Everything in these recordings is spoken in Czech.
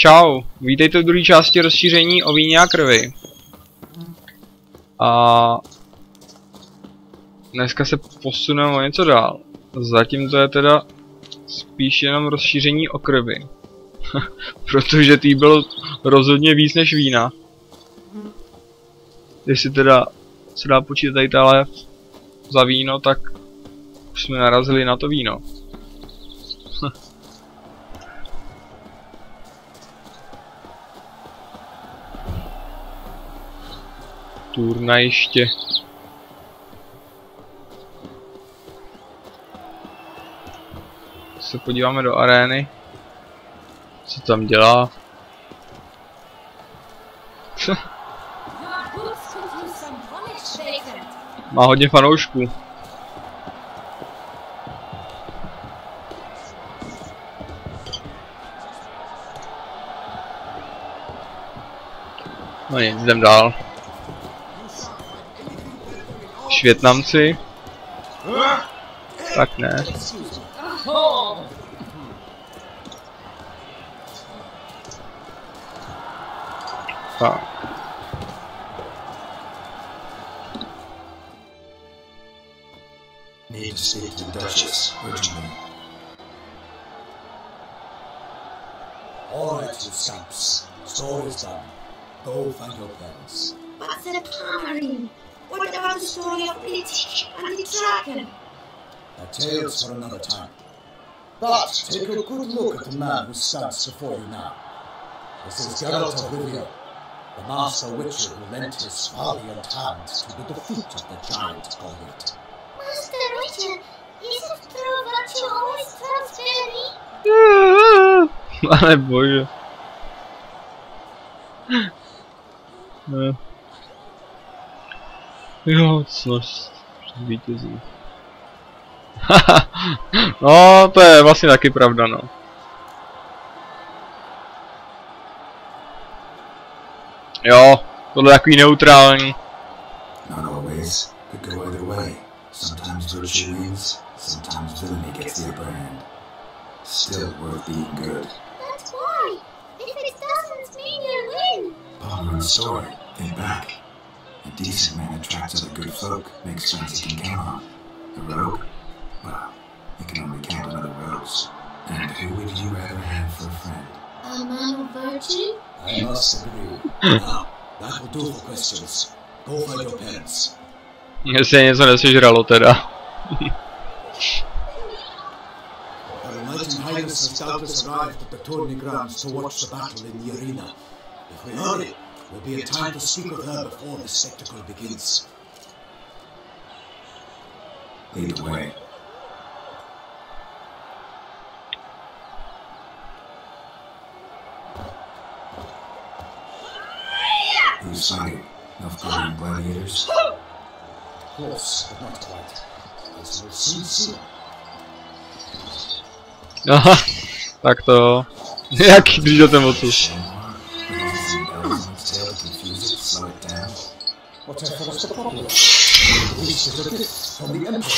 Čau, vítejte v druhé části rozšíření o víně a krvi. A dneska se posuneme o něco dál. Zatím to je teda spíš jenom rozšíření o krvi. Protože tý bylo rozhodně víc než vína. Jestli teda se dá počítat tady táhle za víno, tak už jsme narazili na to víno. Turnajiště. Se podíváme do arény. Co tam dělá? Má hodně fanoušků. No nic, jdem dál. Vietnamci. Tak ne. Tak. Need to speak to the Duchess urgently. All right, you scamps. Story's done. Go find your parents. What's in a palmary? What about the story of British and the dragon? A tale's for another time. But take a good look at the man who stands before you now. This is Geralt of Rivia, the master witcher who lent his valiant hand to the defeat of the giant Goliath. Master Witcher, is it true that you always transfer me? Ale bože. Ne. Jo, cnost vítězí. No, to je vlastně taky pravda, no. Jo, tohle je takový neutrální. Not always. Could go either way. Sometimes virtue wins, sometimes villainy gets the upper hand. Still worth being good. That's why. If it doesn't mean you win. Ponder on the story. Think back. A decent man attracts other good folk, makes friends he can count on. A rogue? Well, you can only count on other rogues. And who would you rather have for a friend? A man of virtue? I must agree. Now, that will do for questions. Go find your parents. Jestli je něco nesežralo teda. Her Enlightened Highness has doubtless arrived at the tourney grounds to watch the battle in the arena. If we hurry, there'll be a time to speak with her before the spectacle begins. Lead the way. Who's fighting? Enough Guardian gladiators? Close, but not quite. As we'll soon see. Aha, tak to. Jaký když ten motus. What's the problem? This is a gift from the Emperor.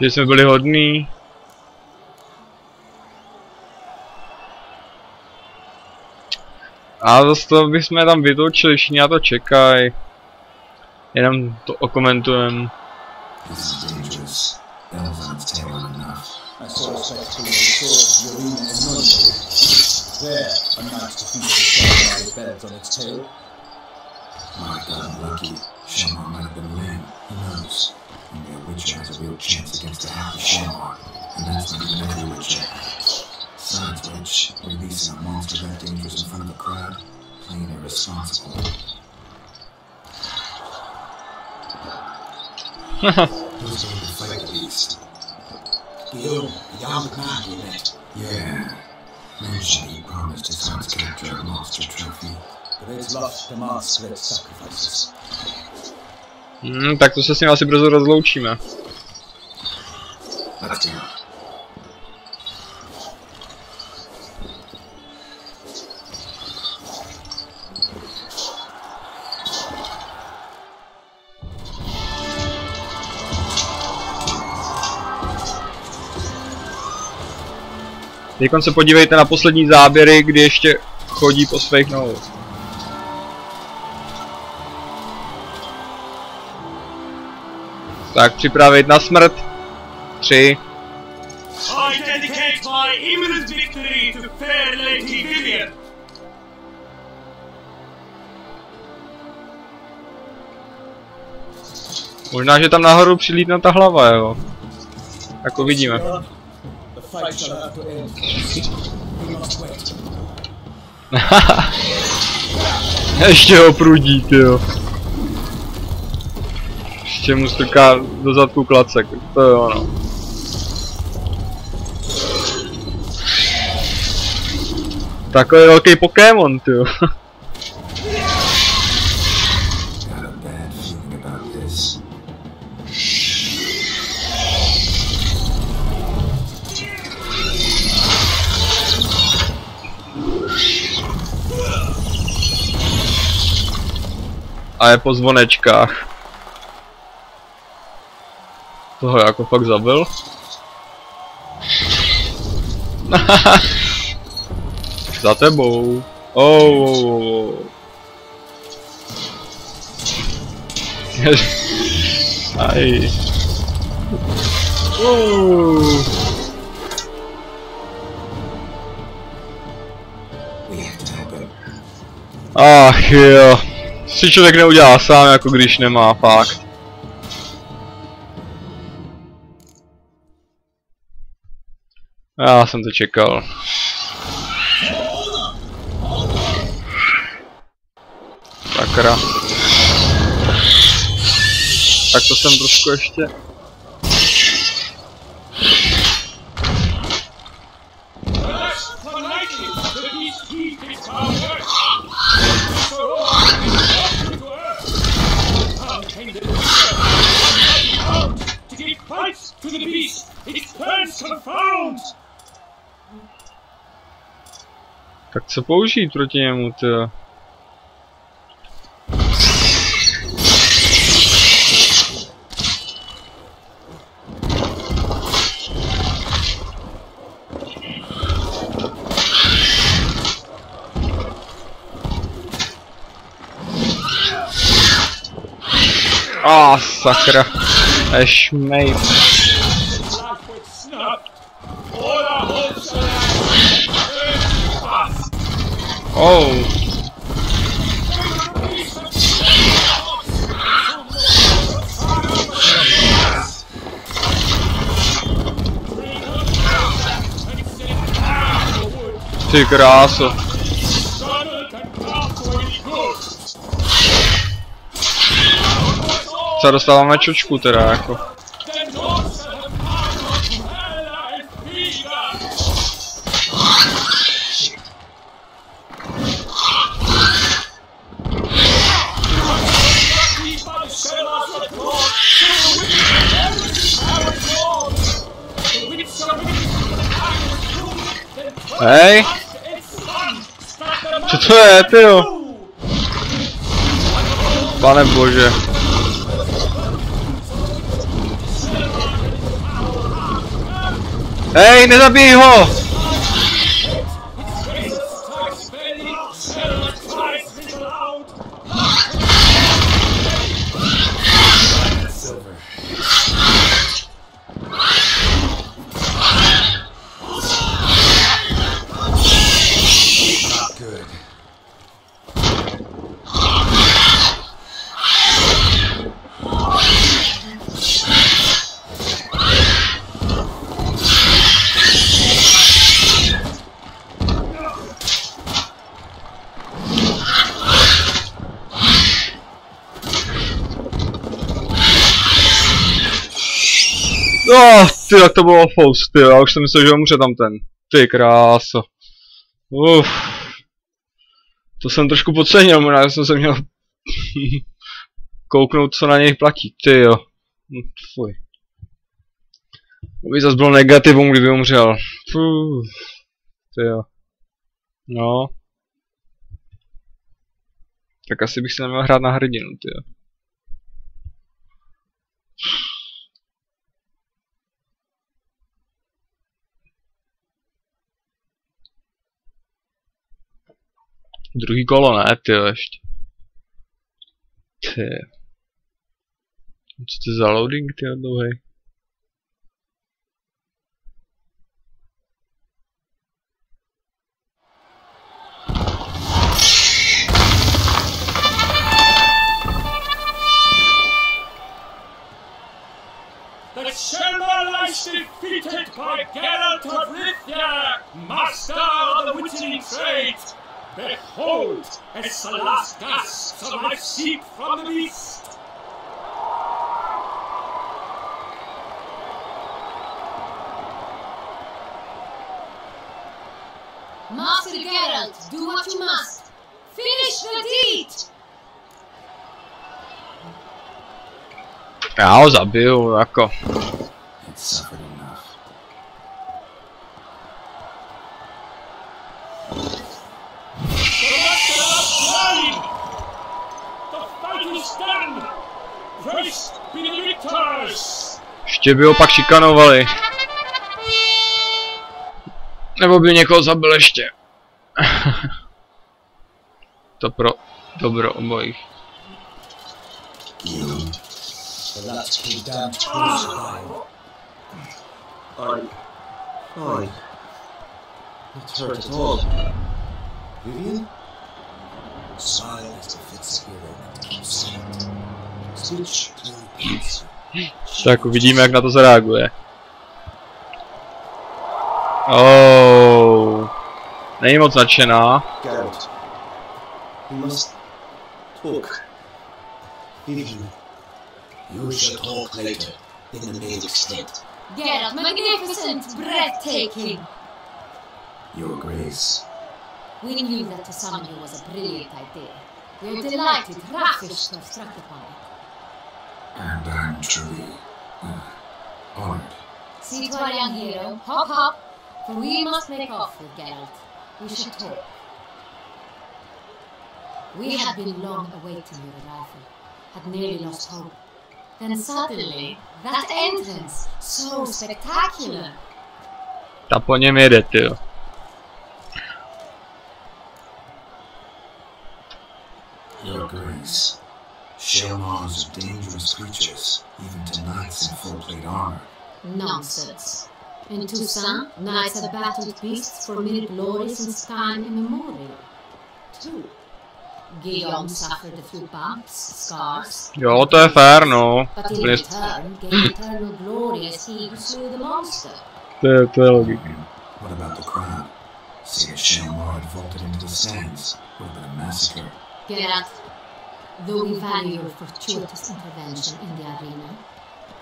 Že jsme byli hodní. A zase to bychom tam vytočili, všichni na to čekají. Jenom to okomentujeme. Only a witcher has a real chance against a happy shaman, and that's not even every witcher. Besides which, releasing a monster that dangerous in front of a crowd, plain irresponsible. Who's going to fight the beast? Guillaume, the young man we met. Yeah. Mentioned he promised his son's capture a monster trophy. Great love demands great sacrifices. Tak to se s ním asi brzo rozloučíme. Teďkon se podívejte na poslední záběry, kdy ještě chodí po svých nohou. Tak připravit na smrt. 3. I dedicate my imminent victory to fair Lady Vivian. Možná, že tam nahoru přilítne ta hlava, jo. Jako vidíme. The fight shall have to end. We must wait. Ještě ho prudí, tyjo. Ještě mu strká do zadku klacek, to je ono. Takový velký Pokémon, tyjo. A je po zvonečkách. Toho jako fakt zabil. Za tebou. Oh. Aj. Ach jo. Si člověk neudělá sám, jako když nemá, fakt. Já jsem to čekal. Sakra. Tak to jsem trošku ještě... Tak co použít proti němu, tyjo? Sakra. Ešmej. Ty kráso. Co dostáváme čočku teda jako. Hej! Co to je, tyjo? Pane bože. Hej, nezabij ho! Ty, jak to bylo fous, ty, já už jsem myslel, že umře tam ten. Ty kráso. To jsem trošku podcenil, možná jsem se měl kouknout, co na něj platí, ty jo. Fuj. To by zase bylo negativum, kdyby umřel. Ty jo. No. Tak asi bych si neměl hrát na hrdinu, ty jo. Druhý kolo ne, tyjo, ještě. Ty. Co to za loading, tyjo, dlouhej? The Chamber lies defeated by Geralt of Rivia, master of the witching trade. Behold, as the last gasp of my sheep from the beast. Master Geralt, do what you must. Finish the deed! Já ho zabiju, jako. It's suffered enough. The fight is done! Praise be the victors! Ještě by ho pak šikanovali. Nebo by někoho zabil ještě. To pro dobro obojích. So that's pretty damn crucified. Oi. Not hurt at all. Vivian? Smile as befits a hero and keep silent. Switch to peace. Tak uvidíme, jak na to zareaguje. Oh, není moc nadšená. Geralt. We must talk. Vivian, you shall talk later, in the main extent. Geralt, magnificent, breathtaking. Your Grace. We knew that to summon you was a brilliant idea. We are delighted, ravished to have struck upon it. And I'm truly honored. See to our young hero, hop hop, for we must make off with Geralt. We should talk. We had been long awaiting your arrival, had nearly lost hope. Then suddenly, that entrance, so spectacular. Ta po něm jede, tyjo. Your Grace. Shelmars are dangerous creatures, even to knights in full-plate armor. Nonsense. In Toussaint, knights have battled beasts for mere glory since time immemorial. True. Guillaume suffered a few bumps, scars. Jo, to je fér, no. But in return, gained eternal glory as he who slew the monster. To je logika. What about the crowd? Say if Shelmar had vaulted into the stands, would have been a massacre. Geralt, though we value your fortuitous intervention in the arena,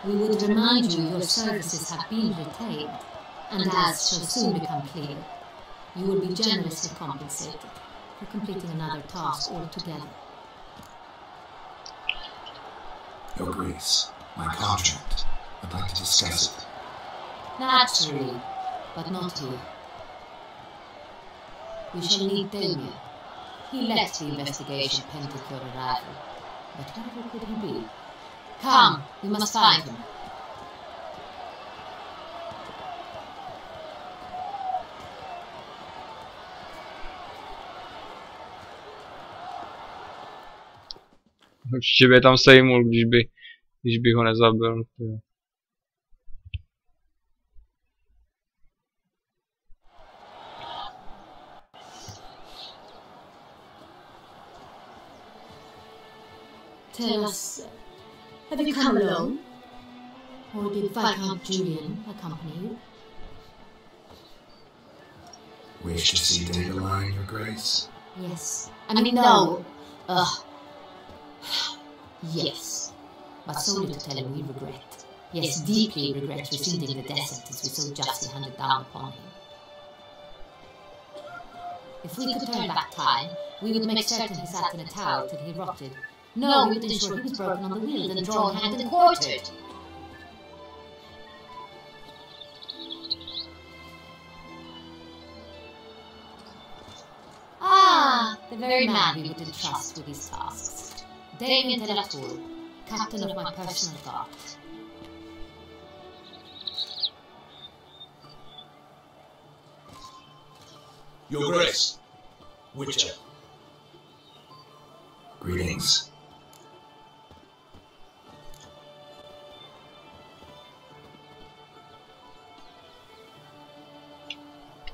we would remind you your services have been retained, and as shall soon become clear, you will be generously compensated for completing another task altogether. Your Grace, my contract. I'd like to discuss it. Naturally, but not here. We shall need Damien. He left the investigation pending your arrival. But where could he be? Come, we must find him. Určitě by tam sejmul, když bych ho nezabil. Tyjo. Tell us, have you come alone? Or did Viscount Julian accompany you? Wish to see Dandelion, Your Grace? Yes. I mean, no. Yes. But solely to tell him we regret. Yes, deeply regret rescinding the death sentence we so justly handed down upon him. If we could turn back time, we would make certain he sat in a tower till he rotted. No, we would ensure he was broken on the wheel, then drawn, hanged, and quartered. Ah, the very man we would entrust with these tasks. Damien de la Tour, captain of my personal guard. Your Grace, Witcher, Greetings.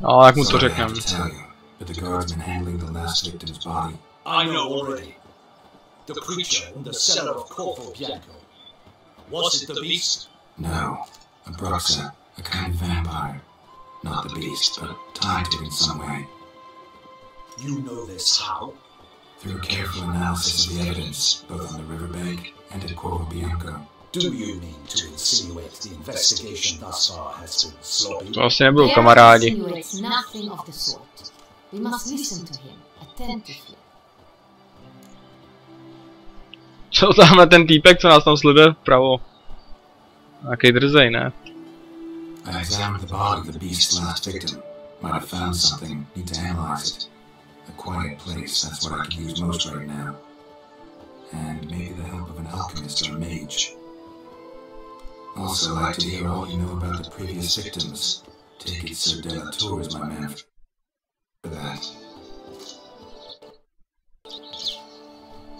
No, jak mu to řekneme? But the guardsman handling the last victim's body. I know already. The creature in the cellar of Corvo Bianco. Was it the beast? No, a Bruxa, a kind of vampire. Not the beast, but tied to it in some way. You know this how? Through careful analysis of the evidence, both on the riverbank and at Corvo Bianco. Do you mean to insinuate the investigation thus far has been sloppy? To asi nebudou kamarádi. Insinuates nothing of the sort. We must listen to him attentively. Co tamhle ten týpek, co nás tam sleduje vpravo? Nějaký drzej, ne? I examined the body of the beast's last victim. Might have found something. Need to analyze it. A quiet place, that's what I can use most right now. And maybe the help of an alchemist or a mage. Also, I'd like to hear all you know about the previous victims. Take it Sir Delatour is my man for that.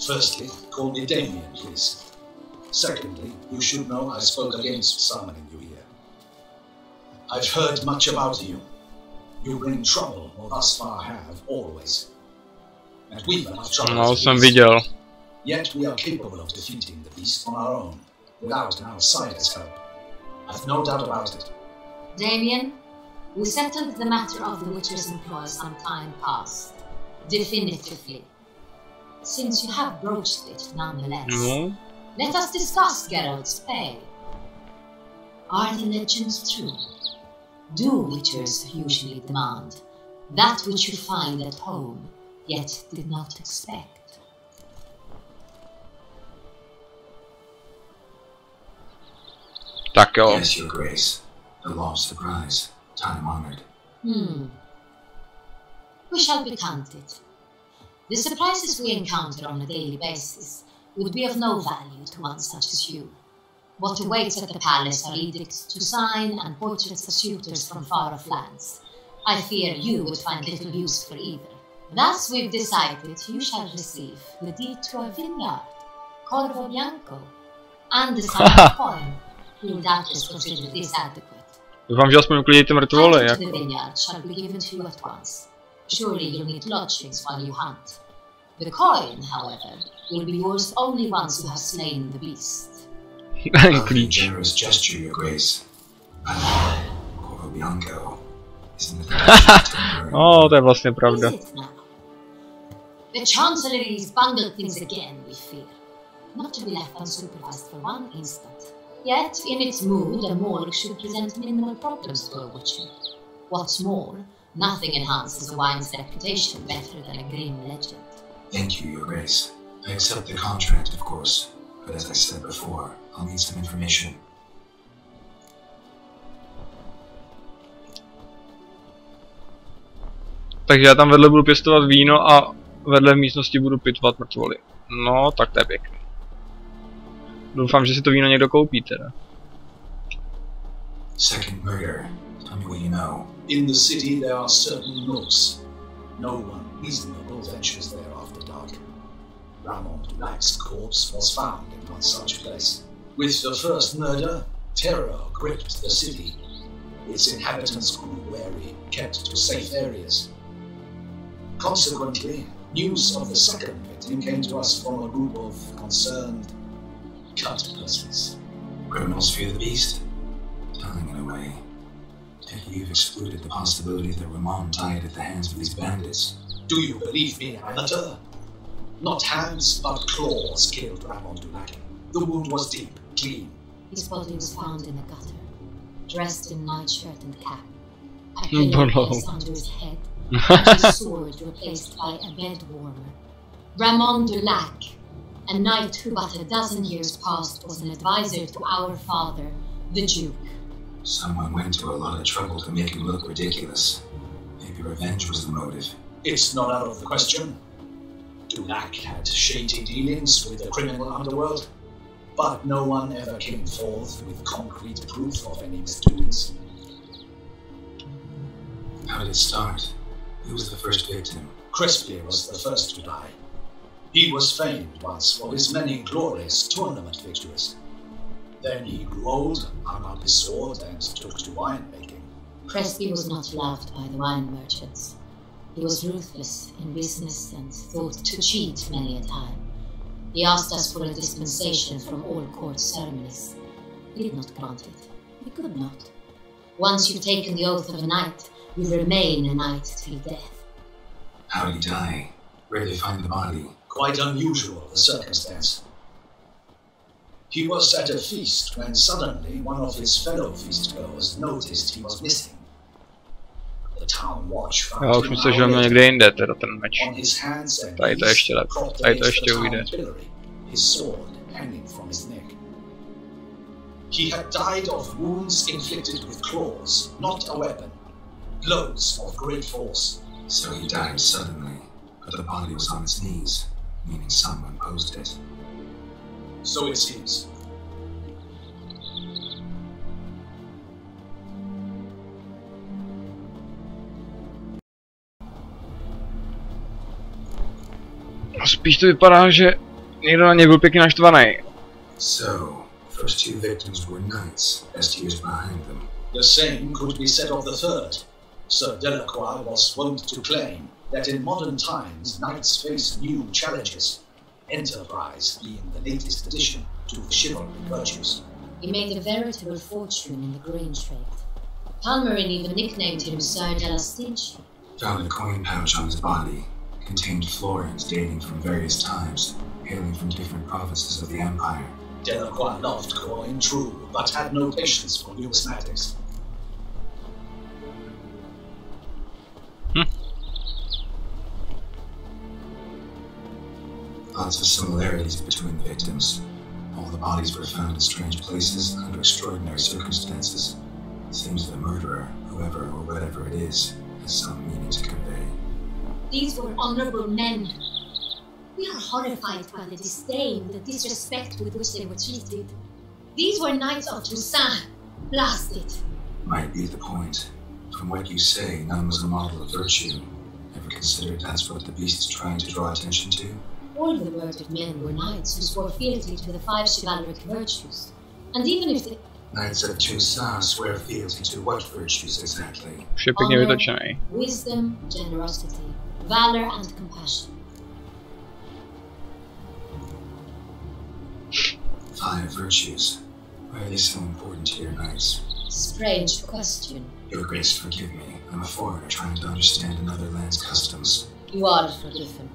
Firstly, call me Damien, please. Secondly, you should know I spoke against summoning you here. I've heard much about you. You bring trouble, or thus far have, always. And we've enough trouble. No, jsem viděl. Yet we are capable of defeating the beast on our own, without an outsider's help. I've no doubt about it. Damien, we settled the matter of the Witcher's employ some time past. Definitively. Since you have broached it nonetheless, let us discuss Geralt's pay. Are the legends true? Do Witchers usually demand that which you find at home, yet did not expect? Tak jo. Yes, Your Grace. A lost surprise. Time honored. We shall be candid. The surprises we encounter on a daily basis would be of no value to one such as you. What awaits at the palace are edicts to sign and portraits of suitors from far-off lands. I fear you would find little use for either. Thus we've decided you shall receive the deed to a vineyard, Corvo Bianco, and the sign coin. You'll doubtless consider this adequate. Doufám, že aspoň uklidíte mrtvoly, The vineyard shall be given to you at once. Surely you'll need lodgings while you hunt. The coin, however, will be yours only once you have slain the beast. A generous gesture, Your Grace. Corvo Bianco. Isn't it? Oh, to je vlastně pravda. The Chancellery's bungled things again, we fear. Not to be left unsupervised for one instant. Yet, in its mood, a morgue should present minimal problems to a Witcher. What's more, nothing enhances a wine's reputation better than a grim legend. Thank you, Your Grace. I accept the contract, of course. But as I said before, I'll need some information. Takže já tam vedle budu pěstovat víno a vedle v místnosti budu pitvat mrtvoly. No, tak to je pěkný. Doufám, že si to víno někdo koupí teda. Second murder. Tell me what you know. In the city there are certain nooks. No one reasonable ventures there after dark. Ramon Dulac's corpse was found in one such place. With the first murder, terror gripped the city. Its inhabitants grew wary, kept to safe areas. Consequently, news of the second victim came to us from a group of concerned cut persons. Criminals fear the beast? Telling in a way. Take it you've excluded the possibility that Ramon died at the hands of these bandits. Do you believe me, amateur? Not hands, but claws killed Ramon Dulac. The wound was deep, clean. His body was found in a gutter, dressed in nightshirt and cap. A pillow placed under his head, and his sword replaced by a bed warmer. Ramon Dulac, a knight who but a dozen years past was an advisor to our father, the Duke. Someone went to a lot of trouble to make him look ridiculous. Maybe revenge was the motive. It's not out of the question. Dulac had shady dealings with the criminal underworld, but no one ever came forth with concrete proof of any misdoings. How did it start? Who was the first victim? Krvi was the first to die. He was famed once for his many glorious tournament victories. Then he grew old, hung up his sword, and took to winemaking. Krvi was not loved by the wine merchants. He was ruthless in business and thought to cheat many a time. He asked us for a dispensation from all court ceremonies. We did not grant it. We could not. Once you've taken the oath of a knight, you remain a knight till death. How did he die? Where did they find the body? Quite unusual, the circumstance. He was at a feast when suddenly one of his fellow feastgoers noticed he was missing. The town watch found Já už myslím, že měl někde jinde, teda ten meč. on his hands and Tady to ještě lepší. Tady to ještě ujde. His sword hanging from his neck. He had died of wounds inflicted with claws, not a weapon. Blows of great force. So he died suddenly, but the body was on its knees, meaning someone posed it. So it seems. Spíš to vypadá, že někdo na něj byl pěkně naštvaný. So, first two victims were knights, as tears behind them. The same could be said of the third. Sir Delacroix was wont to claim that in modern times knights face new challenges, enterprise being the latest addition to the chivalry virtues. He made a veritable fortune in the grain trade. Palmerin even nicknamed him Sir Další. Found a coin pouch on his body. Contained florins dating from various times, hailing from different provinces of the empire. Delacroix loved coin, true, but had no patience for numismatics. Lots of similarities between the victims. All the bodies were found in strange places under extraordinary circumstances. Seems the murderer, whoever or whatever it is, has some meaning to convey. These were honorable men. We are horrified by the disdain, the disrespect with which they were treated. These were knights of Toussaint. Blast it. Might be the point. From what you say, none was a model of virtue. Ever considered that's what the beast is trying to draw attention to? All the murdered men were knights who swore fealty to the 5 chivalric virtues. And even if the Knights of Toussaint swear fealty to what virtues exactly? Už je pěkně vytočený. Wisdom, generosity, valor and compassion. 5 virtues. Why are they so important to your knights? Strange question. Your Grace, forgive me. I'm a foreigner trying to understand another land's customs. You are forgiven.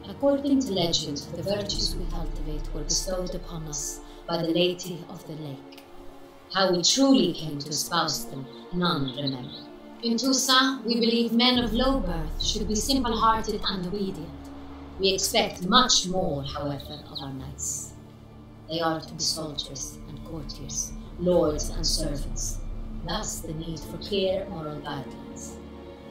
According to legend, the virtues we cultivate were bestowed upon us by the Lady of the Lake. How we truly came to espouse them, none remember. In Toussaint, we believe men of low birth should be simple-hearted and obedient. We expect much more, however, of our knights. They are to be soldiers and courtiers, lords and servants. Thus the need for clear moral guidelines.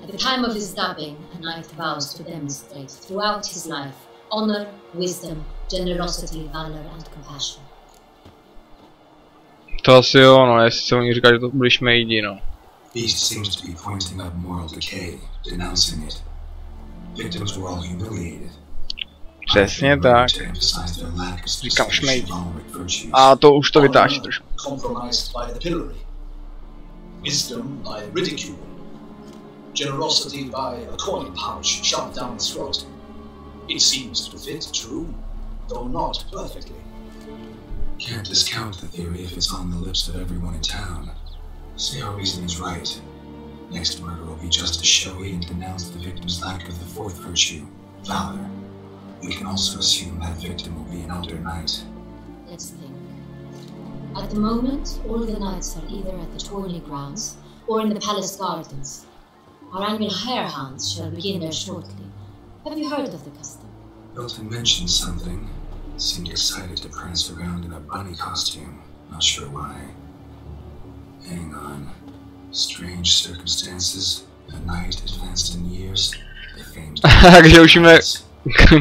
At the time of his dubbing, a knight vows to demonstrate throughout his life honor, wisdom, generosity, valor and compassion. To asi jo, no, jestli se oni říká, že to budeš mejdi, no. Beast seems to be pointing up moral decay, denouncing it. Victims were all humiliated. Přesně tak. Říkám šmejdi. A to už to vytáčí trošku. Compromised by the pillory. Wisdom by ridicule. Generosity by a coin pouch shoved down the throat. It seems to fit true, though not perfectly. Can't discount the theory if it's on the lips of everyone in town. Say our reasoning's right. Next murder will be just as showy and denounce the victim's lack of the 4th virtue, valor. We can also assume that victim will be an elder knight. Let's think. At the moment, all the knights are either at the tourney grounds or in the palace gardens. Our annual hare hunts shall begin there shortly. Have you heard of the custom? Milton mentioned something. Seemed excited to prance around in a bunny costume. Not sure why. Hang on. Strange circumstances. A knight advanced in years. The famed. Takže už jíme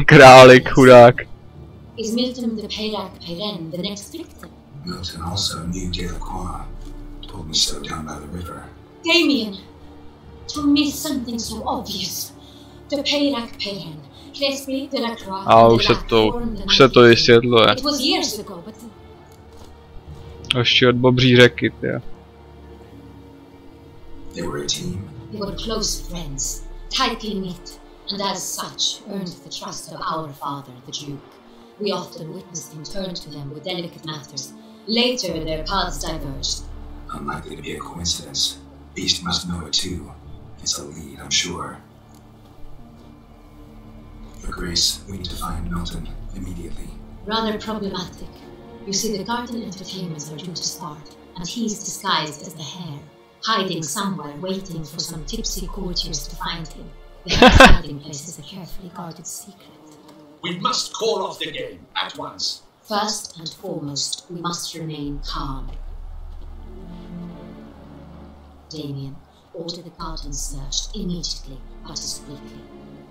králik, chudák. Is Milton the Peyrac Peyren the next victim? Milton also knew Delacroix. Told me so down by the river. Damien! To miss something so obvious. A už se to vysvětluje. Ještě od Bobří řeky, tyjo. They were a team. They were close friends, tightly knit, and as such earned the trust of our father, the Duke. We often witnessed him turn to them with delicate matters. Later, their paths diverged. Unlikely to be a coincidence. Beast must know it too. It's a lead, I'm sure. Your Grace, we need to find Milton immediately. Rather problematic. You see, the garden entertainments are due to start, and he's disguised as the hare, hiding somewhere, waiting for some tipsy courtiers to find him. The hare's hiding place is a carefully guarded secret. We must call off the game at once. First and foremost, we must remain calm. Damien, order the gardens searched immediately, but discreetly.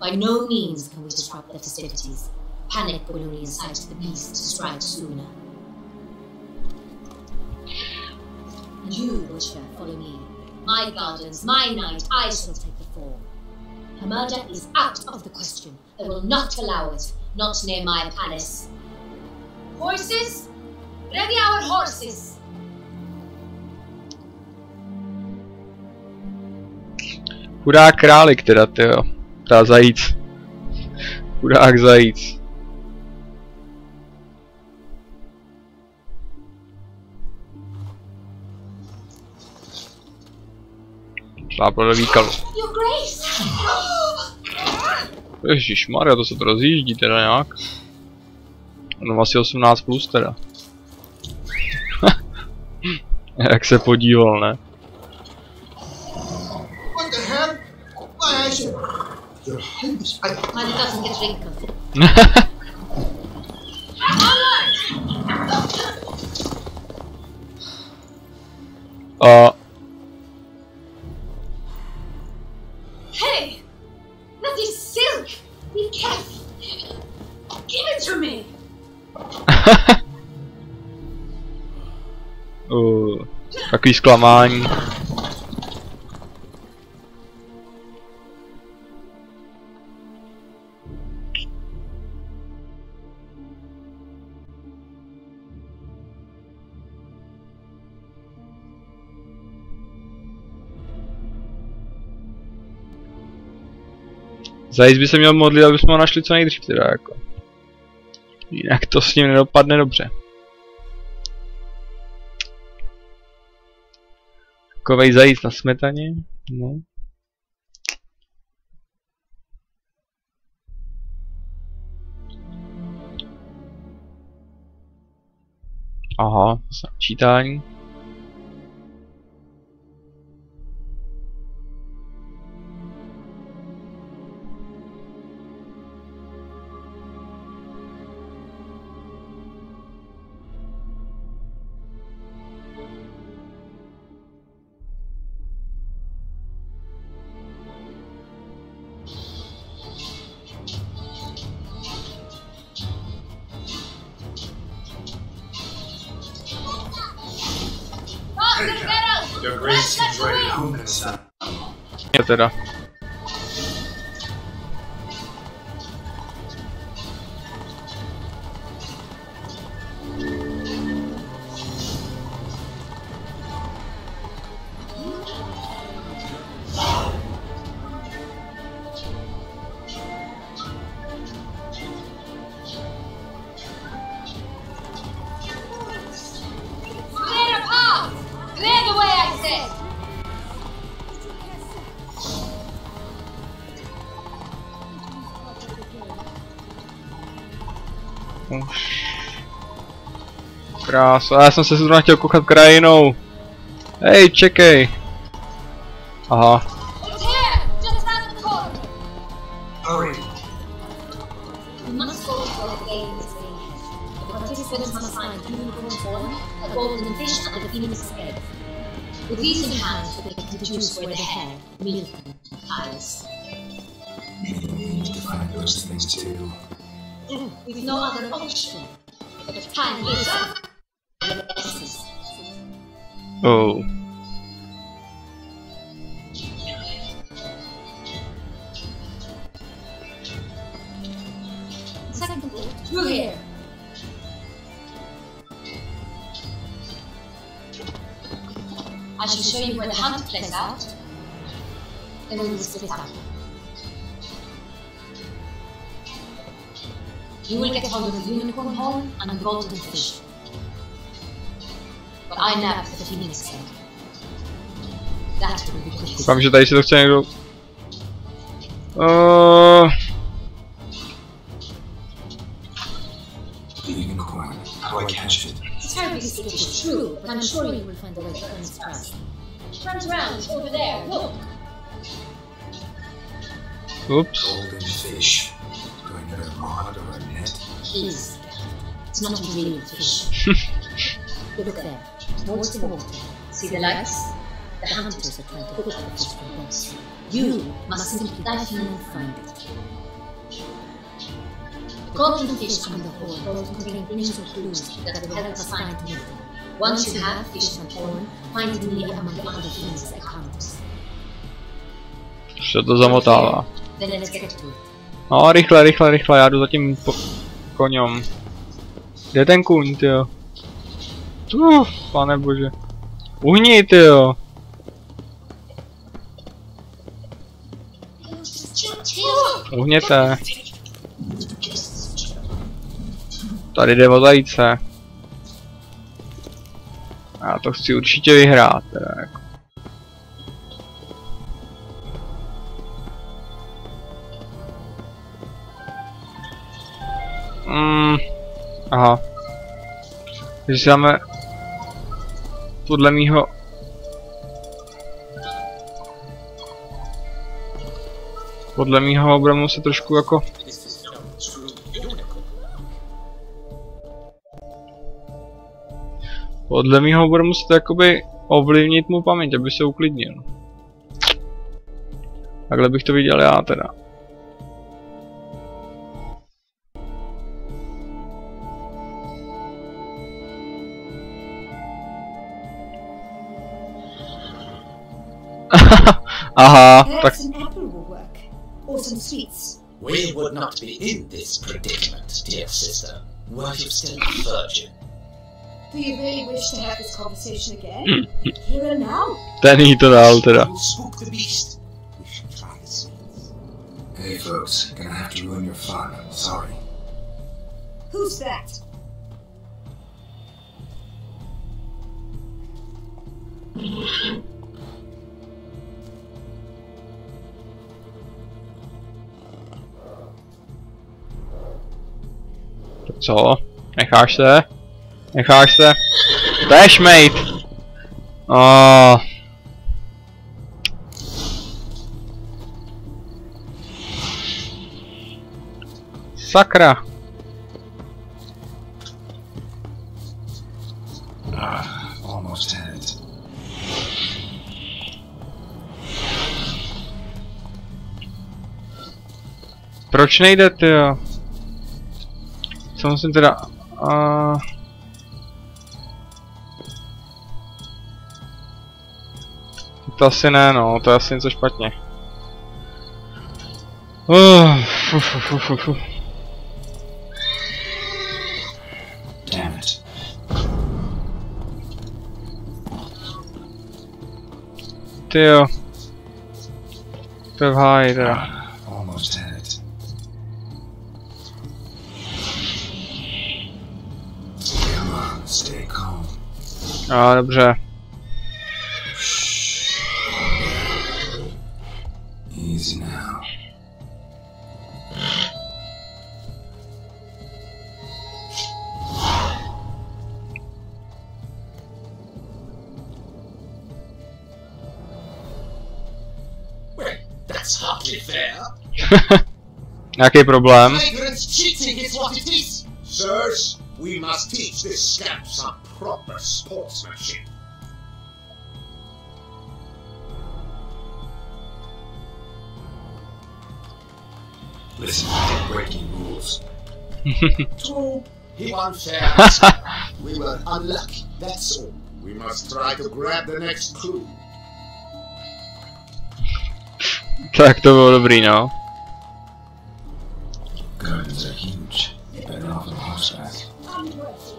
By no means can we disrupt the festivities. Panic will only incite the beast to strike sooner. And you, Butcher, follow me. My gardens, my night, I shall take the fall. A murder is out of the question. I will not allow it, not near my palace. Horses? Ready our horses! Chudák králik teda, tyjo. Ta zajíc. Chudák zajíc. Šlápl do výkalu. Ježišmarja, to se to rozjíždí teda nějak. No asi 18 plus teda. Jak se podíval, ne? What the hell? Why I should... Your Highness, Mine doesn't get wrinkled. Hey! That is silk! Be careful! Give it to me! Takový zklamání. Zajíc by se měl modlit, aby jsme ho našli co nejdřív teda jako. Jinak to s ním nedopadne dobře. Takovej zajíc na smetaně, no. Aha, čítání. Your Grace seems ready to home this time. Je teda. Krása, já jsem se zrovna chtěl koukat krajinou. Hej, čekej. Aha. With no other option. The time is up. Oh. second thought. Through here. I shall show you where the hunt plays out. Then we will split up. You will get hold of the unicorn horn and the golden fish. But I nab the phoenix egg. That will be quick. Koukám, že tady si to chce někdo... The unicorn. How do I catch it? It's terribly difficult, it's true, but I'm sure you will find a way to earn its trust. It runs around over there, look! Oops. Golden fish. Do I need a rod or a net? Please. It's not a real fish. Look there, towards the water. See the lights? The hunters are trying to hook the fish from boats. You must simply dive in and find it. The golden fish and the horn both contain things or clues that will help us find the them. Once you have fish and horn, find it me among the other things like hunters. Co to zamotává? Then let's get to it. No, rychle, rychle, rychle, já jdu za tím koněm. Kde ten kůň, tyjo? Pane bože. Uhni, tyjo. Uhněte. Tady jde o zajíce. Já to chci určitě vyhrát, teda jako. Aha. Takže si dáme podle mýho budeme muset trošku jako budeme muset jakoby ovlivnit mu paměť, aby se uklidnil. Takhle bych to viděl já teda. Aha, tak... We would not be in this predicament, dear sister, were you still a virgin. Do you really wish to have this conversation again? Here and now? Ten jí to dal teda. Spook the beast. We should try this. Hey folks, gonna have to ruin your fun. Sorry. Who's that? Co? Necháš se? Necháš se? Dash, mate! Sakra! Almost had it. Proč nejde, tyjo? Co musím teda... To asi ne, no, to je asi něco špatně. Damn it. Tyjo. To je v háji teda. Almost had it. Come on, stay calm. Dobře. Easy now. Well, that's hardly fair. Jaký problém? Cheating is what it is. Sirs, we must teach this scamp some proper sportsmanship. Listen, I'm breaking rules. True, he won't share. We were unlucky, that's all. We must try to grab the next clue. Tak to bylo dobrý, no. Gardens are huge. You're better off on horseback. Unworthy.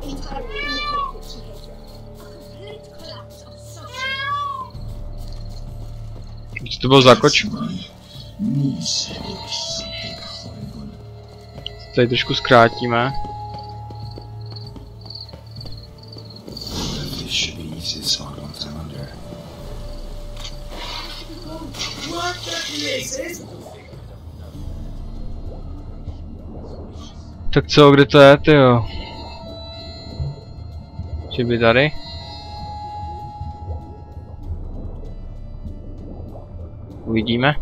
Entirely inappropriate behavior. A complete collapse of social. Co to bylo za kočku? Tady trošku zkrátíme. Tak co, kde to je, tyjo? Či by tady? Uvidíme.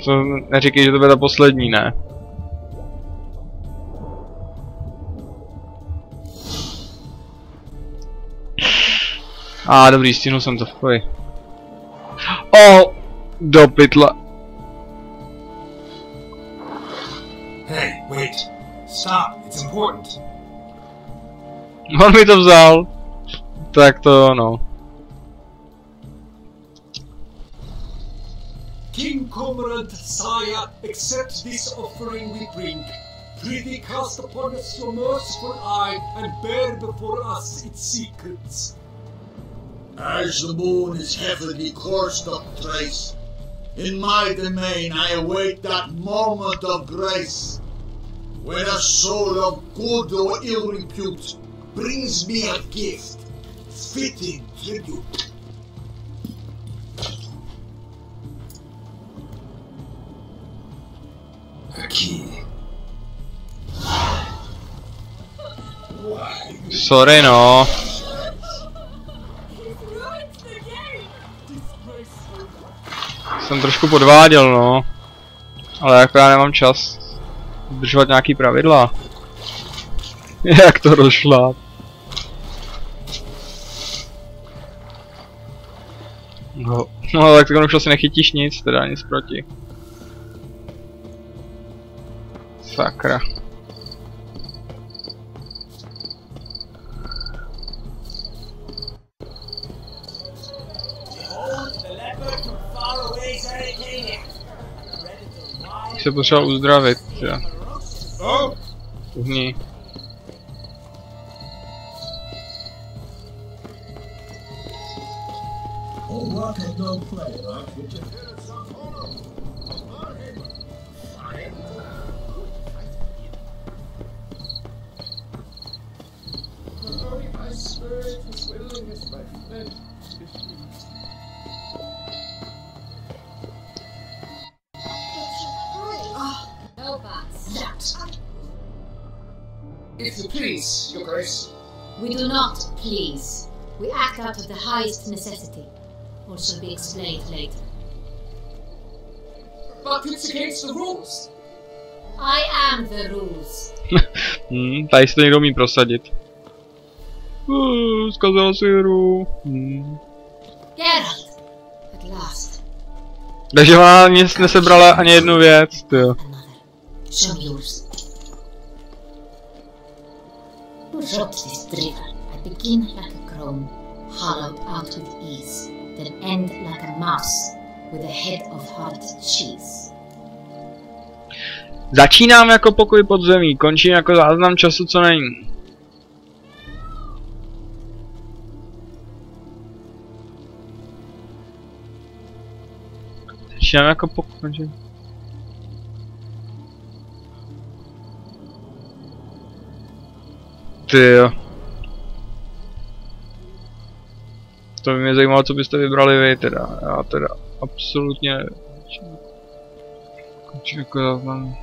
To neříkej, že to bude ta poslední, ne? Dobrý, stihnul jsem to, pojď. Do pytla. Hey, wait. Stop, it's important. On mi to vzal. Tak to no. King Comrade Sire, accept this offering we bring. Prithee cast upon us your merciful eye, and bear before us its secrets. As the moon is heavily coursed up thrice, in my domain I await that moment of grace, when a soul of good or ill repute brings me a gift, fitting tribute. A key. Sorry, no. Jsem trošku podváděl, no. Ale jako já nemám čas dodržovat nějaký pravidla. Jak to rozšla? No, tak už asi nechytíš nic, teda nic proti. Sakra. Se potřeboval uzdravit, jo. Uhni. If you please, Your Grace. We do not please. We act out of the highest necessity, or shall be explained later. But it's against the rules. I am the rules. Tady se to někdo umí prosadit. Zkazila si hru. Geralt, at last. Takže ona nic nesebrala ani jednu věc, tyjo. Show me yours. To shot this trigger, I begin like a crone, hollowed out with ease, then end like a mouse with a head of hard cheese. Začínám jako pokoj podzemí, končím jako záznam času, co není. Začínám jako pokoj. Tyjo. To by mě zajímalo, co byste vybrali vy teda. Já teda absolutně nevím. Končím jako záznam.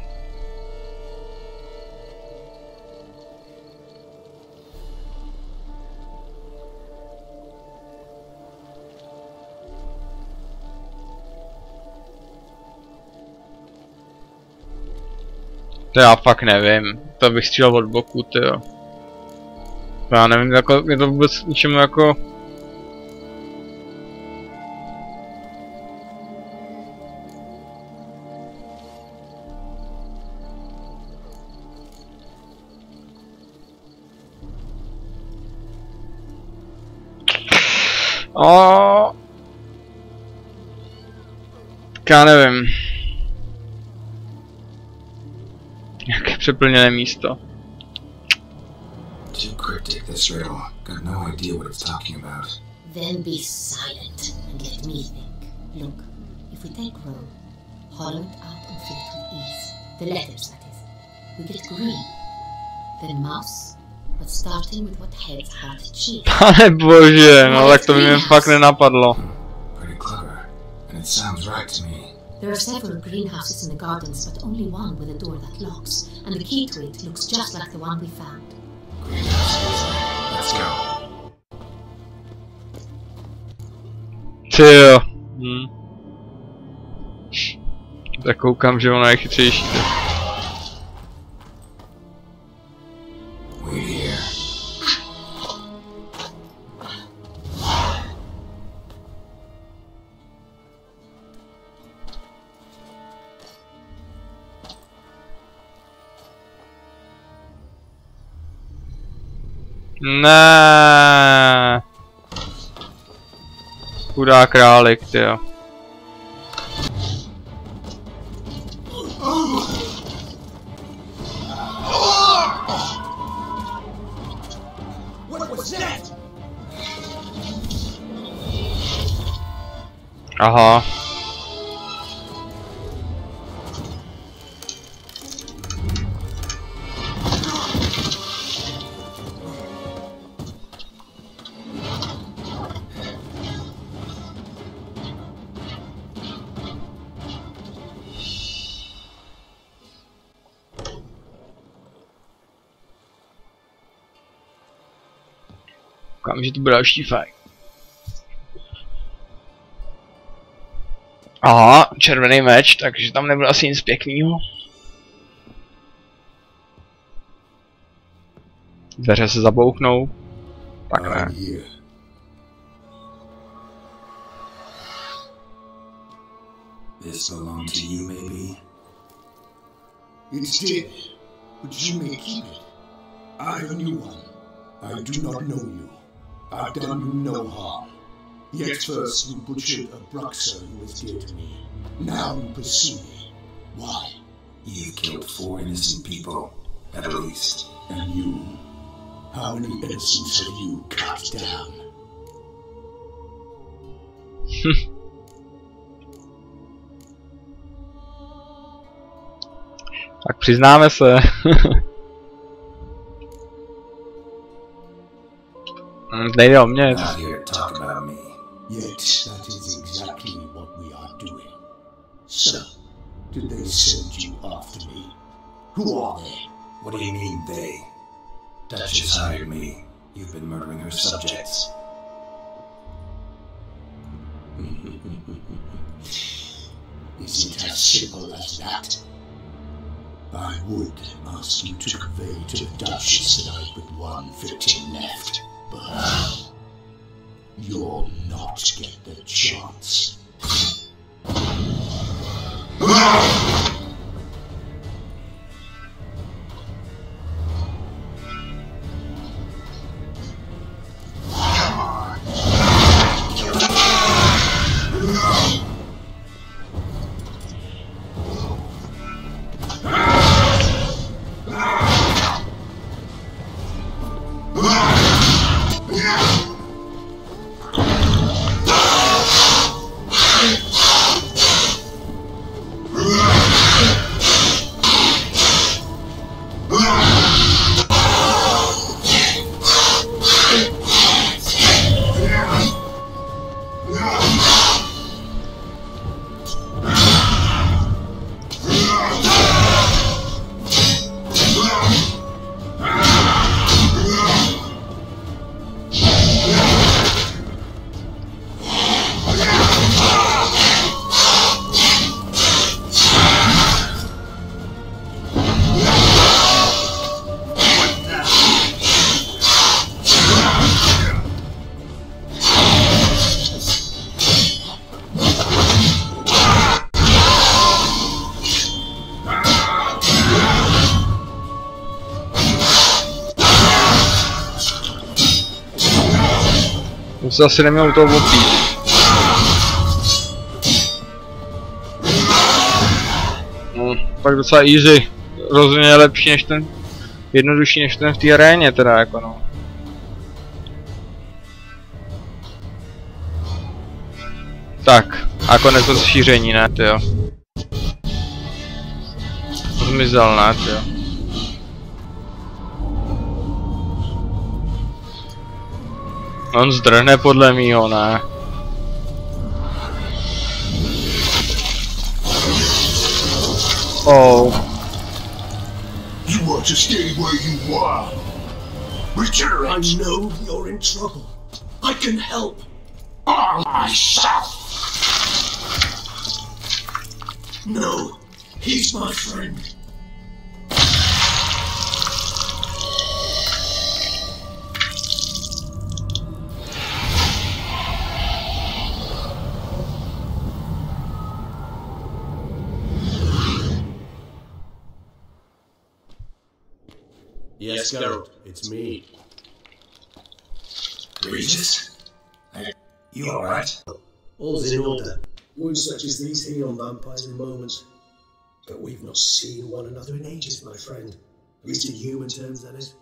To já fakt nevím, to bych střílel od boku, tyjo. Já nevím, jako, je to vůbec ničemu jako... O. Tak já nevím. Jaké přeplněné místo. Too cryptic, this riddle. Got no idea what it's talking about. Then be silent and let me think. Look, if we take row, hollow it out and fill it with ease. The letters, that is. We get green. Then mouse, but starting with what heads heart cheek. Pane bože, no tak to by mě fakt nenapadlo. Pretty clever, and it sounds right to me. There are several greenhouses in the gardens, but only one with a door that locks, and the key to it looks just like the one we found. Let's go. Tyjo. Tak koukám, že ona je chytřejší. Ne. Chudák králík, tyjo. Aha. Koukám, že to bude další fajn. Aha, červený meč, takže tam nebyl asi nic pěknýho. Dveře se zabouchnou. Tak ne. This belonged to you, maybe? It did, but you may keep it. I have a new one. I do not know you. I've done you no harm. Yet first you butchered a Bruxer who was dear to me. Now you pursue me. Why? You've killed 4 innocent people, at least. And you? How many innocents have you cut down? Tak přiznáme se. Nejde o mě. Not here to talk about me. Yet that is exactly what we are doing. So, did they send you after me? Who are they? What do you mean, they? Duchess hired me. You've been murdering her subjects. Is it as simple as that? I would ask you to convey to the Duchess that I've but one victim left, but you'll not get the chance. To se asi neměl u toho opít. Tak docela easy. Rozhodně lepší než ten, jednodušší než ten v té aréně teda jako no. Tak, a konec rozšíření, ne tyjo. Zmizel, ne tyjo. On zdrhne podle mýho, ne. Oh. You want to stay where you are. Regenerate. I know you're in trouble. I can help. All myself. No, he's my friend. Yes, Geralt, it's me. Regis? You alright? All's in order. Wounds such as these heal vampires in moments. But we've not seen one another in ages, my friend. At least in human terms, that is.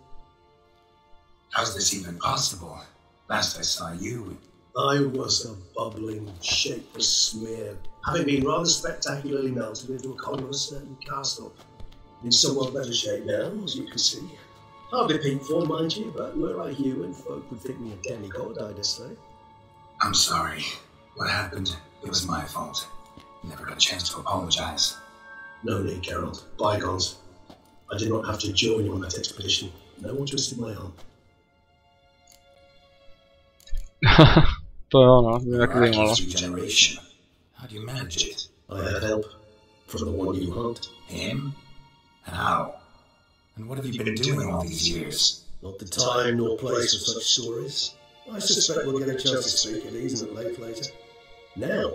How's this even possible? Last I saw you... I was a bubbling, shapeless smear, having been rather spectacularly melted into a column of a certain castle. In somewhat better shape now, as you can see. Hardly painful, mind you, but were I human, folk would think me a demigod, I dare say. I'm sorry. What happened? It was my fault. Never got a chance to apologize. No need, Geralt. Bygones. I did not have to join you on that expedition. No one twisted my arm. To jo, no, mě taky zajímalo. Regeneration. How do you manage it? I had help from the one you hunt. Him? How? And what have you been doing all these years? Not the time nor place for such stories. I suspect we'll get a chance to speak at ease and at length later. Now,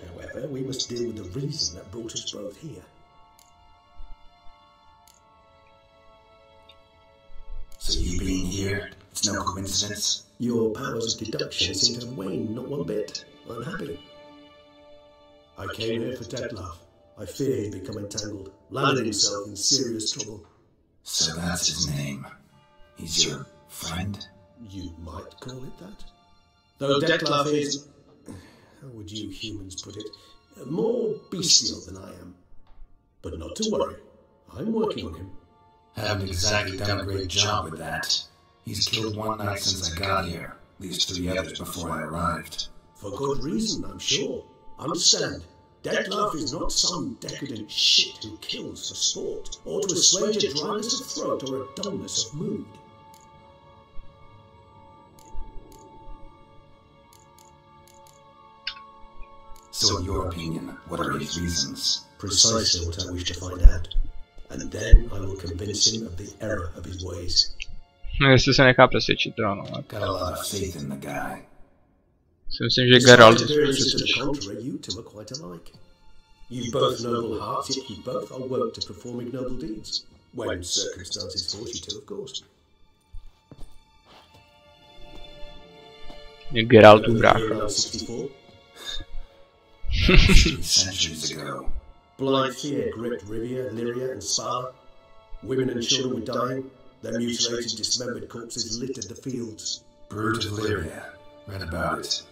however, we must deal with the reason that brought us both here. So you being here, it's no coincidence? Your powers of deduction seem to have waned not one bit. I'm happy. I came here for Detlef. I fear he'd become entangled, landed himself in serious trouble. So that's his name. He's your friend? You might call it that. Though Detlef is, how would you humans put it, more bestial than I am. But not to worry, I'm working on him. Haven't exactly done a great job with that. He's killed one knight since I got here, at least 3 others before I arrived. For good reason, I'm sure. Understand, Detlef is not some decadent shit who kills for sport, or to assuage a dryness of throat or a dullness of mood. So in your opinion, what are his reasons? Precisely what I wish to find out. And then I will convince him of the error of his ways. No, jestli se nechá přesvědčit, to ano. Got a lot of faith in the guy. Si myslím, že Geralt je You two are quite alike. You've both noble hearts, yet you both are wont to perform ignoble deeds. When circumstances force you to, of course. je Geraltův brácha. Centuries ago. Blind fear gripped Rivia, Lyria, and Spa. Women and children were dying. Their mutilated, dismembered corpses littered the fields. Brute of Lyria. Read about it.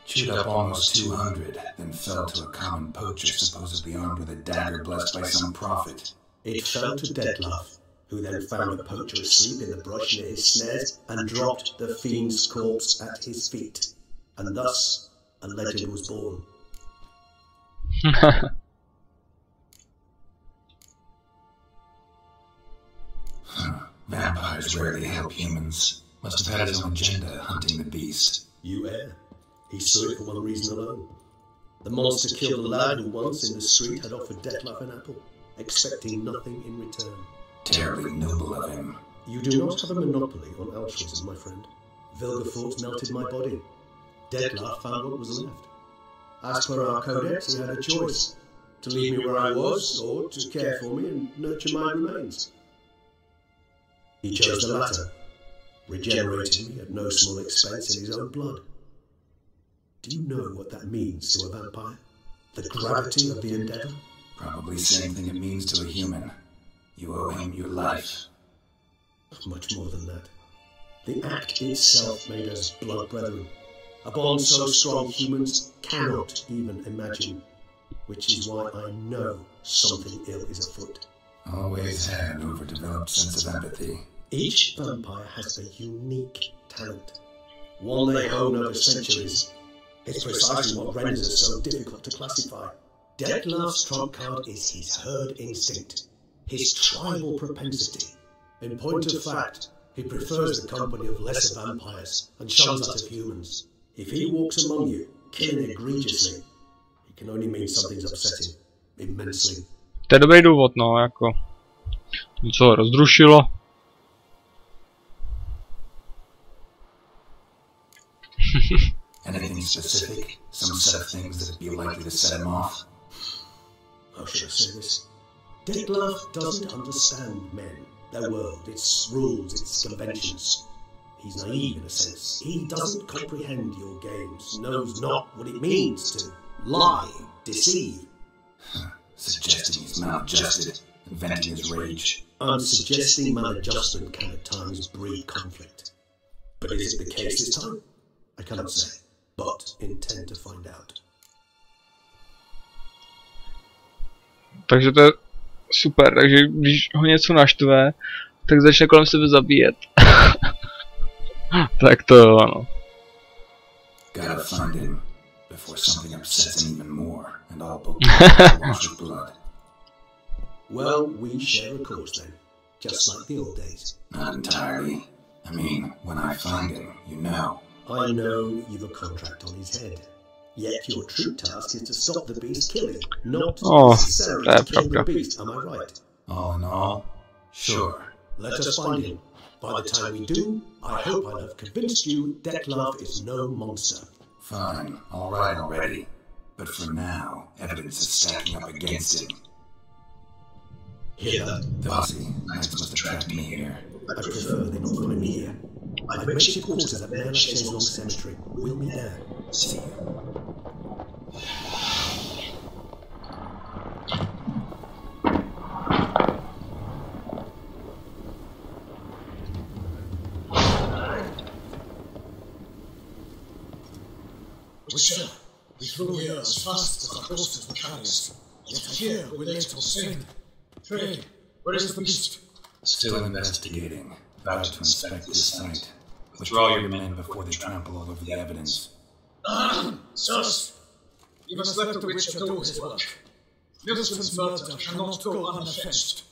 Chewed up almost 200, then fell to a common poacher supposedly armed with a dagger blessed by some prophet. It fell to Detlef, who then found a poacher asleep in the brush near his snares and dropped the fiend's corpse at his feet. And thus, a legend was born. Vampires rarely help humans. Must have had his own agenda hunting the beast. You err. He saw it for one reason alone. The monster killed a lad who once in the street had offered Detlef an apple, expecting nothing in return. Terribly noble of him. You do not have a monopoly on altruism, my friend. Vilgefortz melted my body. Detlef found what was left. As per our codex, he had a choice. To leave me where I was, or to care for me and nurture my remains. He chose the latter, regenerating me at no small expense in his own blood. Do you know what that means to a vampire? The gravity of the endeavor? Probably the same thing it means to a human. You owe him your life. Much more than that. The act itself made us blood brethren. A bond so strong humans cannot even imagine. Which is why I know something ill is afoot. Always had an overdeveloped sense of empathy. Each vampire has a unique talent. One they hone over centuries. It's precisely what renders it so difficult to classify. Dettlaff's trump card is his herd instinct, his tribal propensity. In point of fact, he prefers the company of lesser vampires and shuns that of humans. If he walks among you, killing egregiously, it can only mean something's upsetting, immensely. To je dobrý důvod, no, jako něco rozdrušilo. Anything specific? Some set of things that'd be likely to set him off? How should I say this? Dettlaff doesn't understand men, their world, its rules, its conventions. He's naive in a sense. He doesn't comprehend your games, knows not what it means to lie, deceive. Suggesting he's maladjusted, venting his rage. I'm suggesting maladjustment can at times breed conflict. But is it the case this time? I cannot say, but intend to find out. Takže to je super, takže když ho něco naštve, tak začne kolem sebe zabíjet. Tak to jo, ano. Gotta find him before something upsets him even more, and all POKUD wash with blood. Well, we share a cause then, just like the old days. Not entirely. I mean, when I find him, you know. I know you've a contract on his head. Yet your true task is to stop the beast killing, not necessarily to kill the beast, am I right? All in all, sure. Let us find him. By the time we do, I hope I'll have convinced you Dettlaff is no monster. Fine, alright already. But for now, evidence is stacking up against him. Hear that? Bossy, Knights must have tracked me here. I prefer they not find me here. I've makeshift quarters at Mère Lachaise Long Cemetery. We'll meet there. See you. Sir, we flew here as fast as our horses would carry us. Yet I hear we're late on the train. Pray, where is the beast? Still investigating. About to inspect this site. Withdraw your men before they trample all over the evidence. Sirs, you must let the Witcher do his work. Milton's murder cannot go unavenged.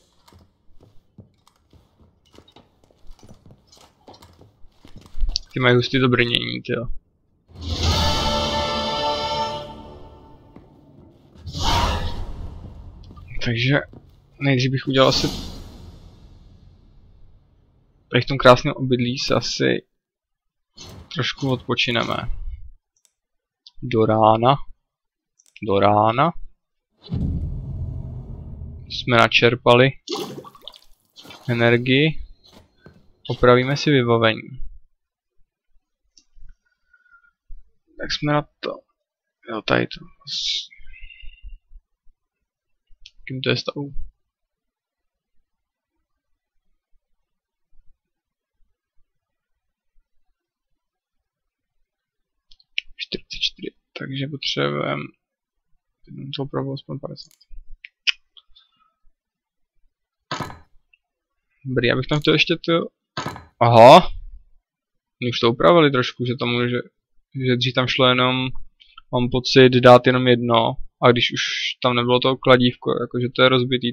Ty mají hustý to brnění, tyjo. Takže nejdřív bych udělal asi tady v tom krásném obydlí se asi trošku odpočineme. Do rána jsme načerpali energii, opravíme si vybavení. Tak jsme na to, jo, tady to. Kým to je stavu? Takže potřebujeme to opravdu aspoň 50. Dobrý, já bych tam chtěl ještě to. Aha! Oni už to upravili trošku, že tam může, že dřív tam šlo jenom, mám pocit, dát jenom jedno. A když už tam nebylo to kladívko, jakože to je rozbitý,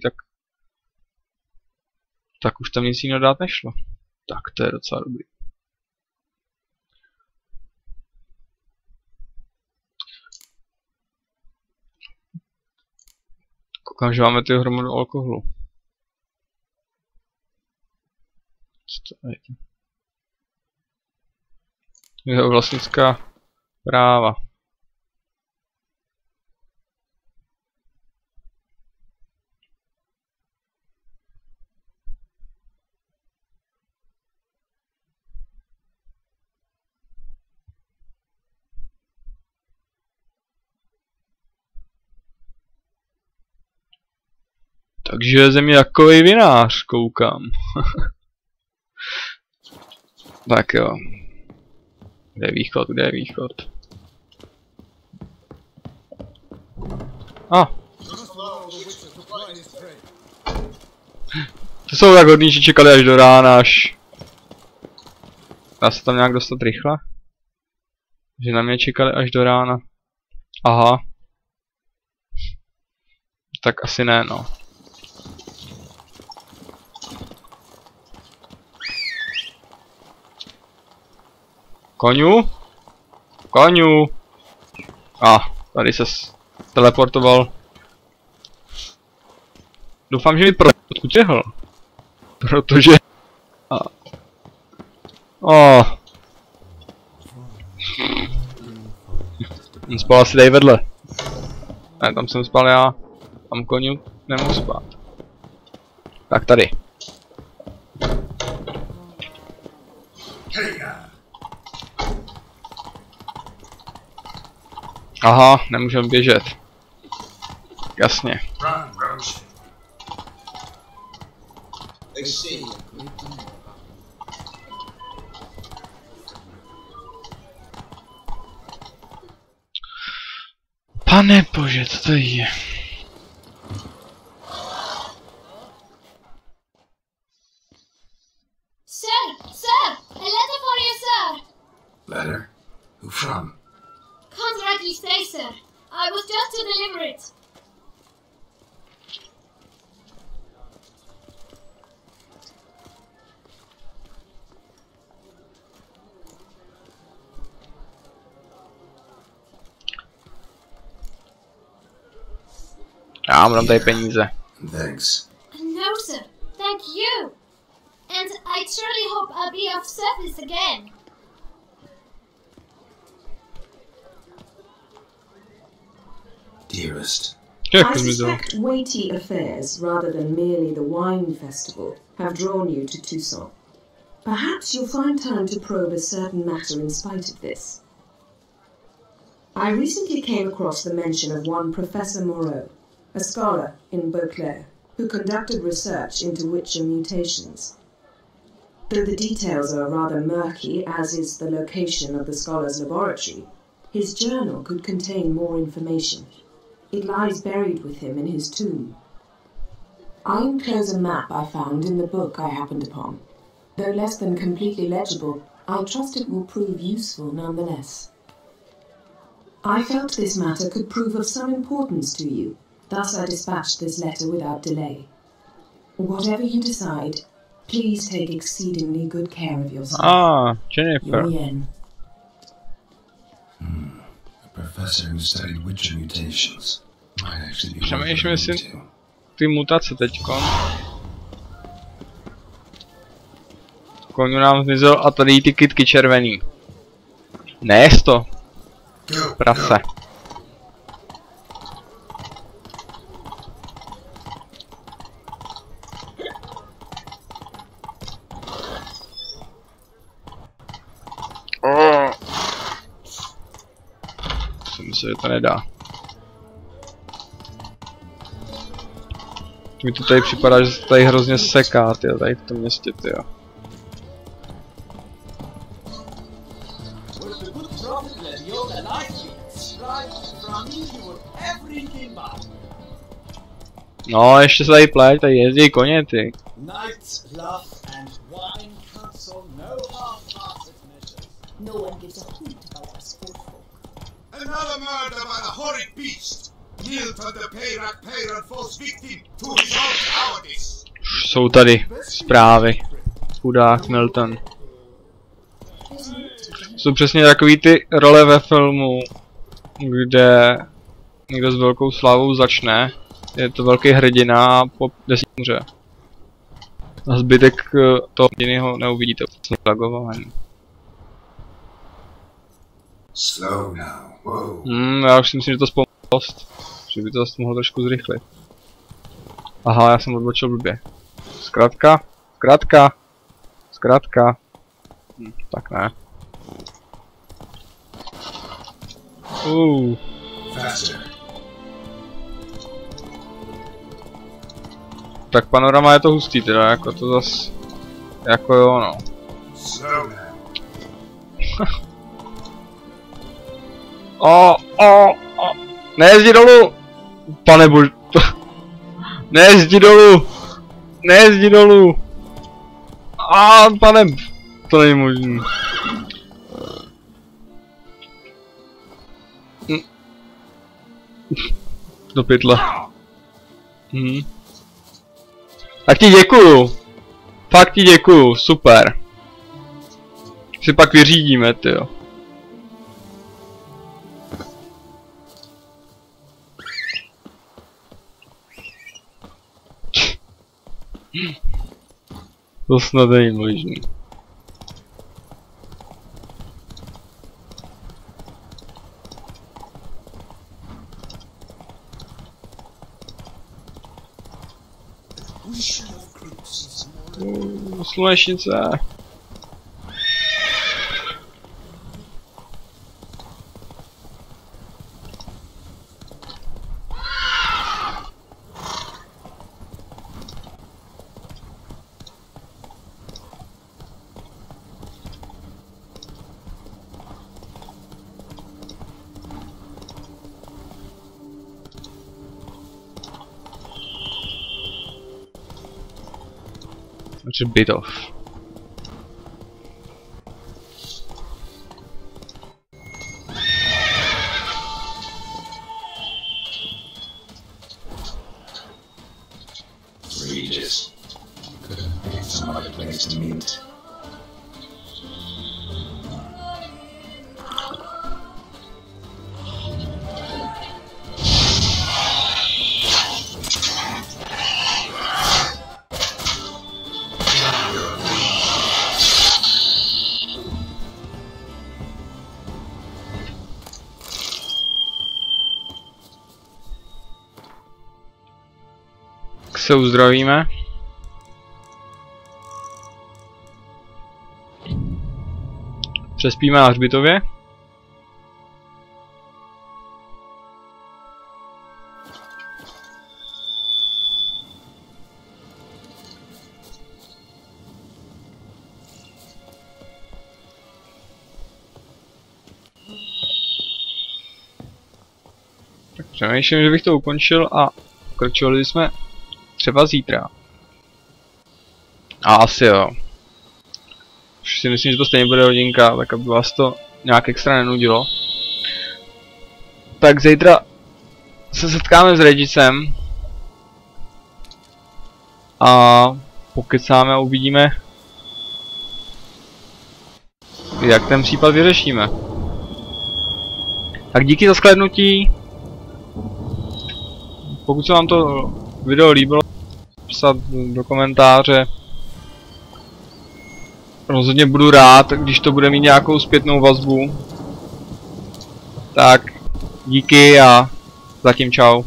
tak už tam nic jiného dát nešlo. Tak to je docela dobrý. Koukám, že máme ty hromadu alkoholu. Co to je? Jeho vlastnická práva. Takže ze mě takový vinář, koukám. Tak jo. Kde je východ, kde je východ? To jsou tak hodní, že čekali až do rána, až... Dá se tam nějak dostat rychle? Že na mě čekali až do rána. Aha. Tak asi ne, no. Koňu? Koňu! Tady se teleportoval. Doufám, že mi odkud jel. Protože... On spal asi tady vedle. Ne, tam jsem spal já. Tam koňu nemohu spát. Tak tady. Aha, nemůžeme běžet. Jasně. Pane bože, co to je? Sir! A letter for you, sir! Letter? Who from? Can't rightly say, sir. I was just to deliver it. Já mám tady peníze. Thanks. No, sir. Thank you. And I truly hope I'll be of service again. Dearest. I suspect weighty affairs, rather than merely the wine festival, have drawn you to Tucson. Perhaps you'll find time to probe a certain matter in spite of this. I recently came across the mention of one Professor Moreau, a scholar in Beauclair, who conducted research into witcher mutations. Though the details are rather murky, as is the location of the scholar's laboratory, his journal could contain more information. It lies buried with him in his tomb. I enclose a map I found in the book I happened upon. Though less than completely legible, I trust it will prove useful nonetheless. I felt this matter could prove of some importance to you, thus I dispatched this letter without delay. Whatever you decide, please take exceedingly good care of yourself. Jennifer. A professor who studied witcher mutations. Might actually be Přemýšlím si ty mutace teďko. Koňu nám zmizel a tady ty kytky červený. Nejez to. Prase. Myslím, že to nedá. Mi to tady připadá, že se tady hrozně seká, tyjo, tady v tom městě, tyjo. No, ještě se tady pleť, tady jezdí koně, ty. Another murder by the horrid beast. Milton the Peyron falls victim to his own cowardice. Jsou tady zprávy. Chudák Milton. Jsou přesně takový ty role ve filmu, kde někdo s velkou slávou začne. Je to velký hrdina a po 10 umře. A zbytek toho hrdiny ho neuvidíte v reagování. Já už si myslím, že to zpomalil, že by to zase mohlo trošku zrychlit. Aha, já jsem odbočil blbě. Zkrátka. Tak ne. Tak panorama je to hustý teda, jako to zas... Jako jo, no. O. Nejezdi dolů! Pane bož... Nejezdi dolů! Nejezdi dolů! Pane... To není možný. Do pytle. Tak ti děkuju. Fakt ti děkuju, super. Si pak vyřídíme, tyjo. To snad není možný. Slunečnice. Such a bit of. Regis. Could have picked some other place to meet. Se uzdravíme. Přespíme na hřbitově. Tak přemýšlím, že bych to ukončil a pokračovali jsme třeba zítra. A asi jo. Už si myslím, že to stejně bude hodinka, tak aby vás to nějak extra nenudilo. Tak zítra se setkáme s Regicem. A pokecáme a uvidíme, jak ten případ vyřešíme. Tak díky za shlédnutí. Pokud se vám to video líbilo, psat do komentáře. Rozhodně budu rád, když to bude mít nějakou zpětnou vazbu. Tak díky a zatím čau.